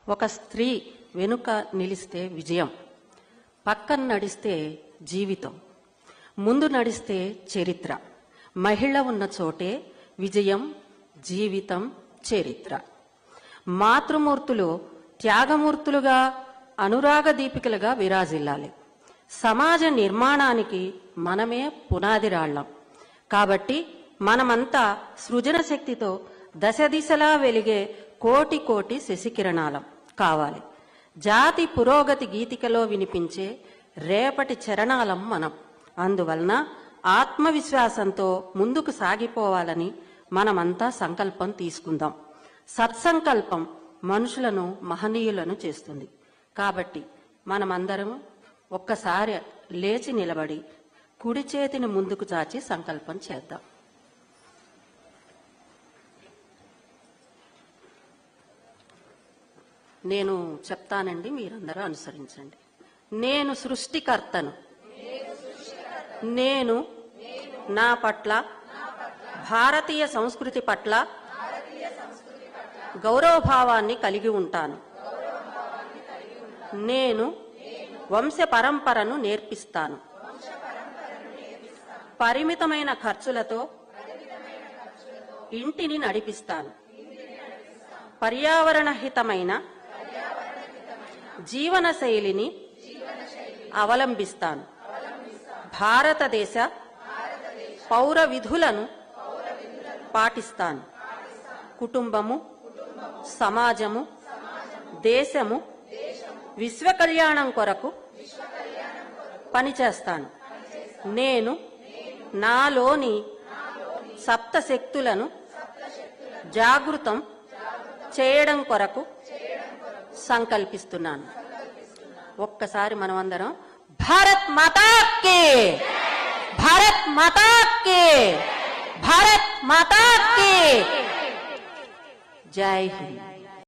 ఒక స్త్రీ వెనుక నిలిస్తే విజయం, పక్కన నడిస్తే జీవితం, ముందు నడిస్తే చరిత్ర. మహిళ ఉన్న చోటే విజయం, జీవితం, చరిత్ర. మాతృమూర్తులు త్యాగమూర్తులుగా, అనురాగ దీపికలుగా విరాజిల్లాలి. సమాజ నిర్మాణానికి మనమే పునాది రాళ్లం. కాబట్టి మనమంతా సృజన శక్తితో దశ దిశలా వెలిగే కోటి కోటి శశికిరణాలం కావాలి. జాతి పురోగతి గీతికలో వినిపించే రేపటి చరణాలం మనం. అందువలన ఆత్మవిశ్వాసంతో ముందుకు సాగిపోవాలని మనమంతా సంకల్పం తీసుకుందాం. సత్సంకల్పం మనుషులను మహనీయులను చేస్తుంది. కాబట్టి మనమందరం ఒక్కసారి లేచి నిలబడి కుడి చేతిని ముందుకు చాచి సంకల్పం చేద్దాం. నేను చెప్తానండి, మీరందరూ అనుసరించండి. నేను సృష్టికర్తను. నేను నా పట్ల, భారతీయ సంస్కృతి పట్ల గౌరవభావాన్ని కలిగి ఉంటాను. నేను వంశ పరంపరను నేర్పిస్తాను. పరిమితమైన ఖర్చులతో ఇంటిని నడిపిస్తాను. పర్యావరణ హితమైన జీవన శైలిని అవలంబిస్తాను. భారతదేశ పౌర విధులను పాటిస్తాను. కుటుంబము, సమాజము, దేశము, విశ్వ కళ్యాణం కొరకు పనిచేస్తాను. నేను నాలోని సప్త శక్తులను జాగృతం చేయడం కొరకు సంకల్పిస్తున్నాను. ఒక్కసారి మనమందరం భారత్ మాతా కి, భారత్ మాతా కి, భారత్ మాతా కి. జై హింద్.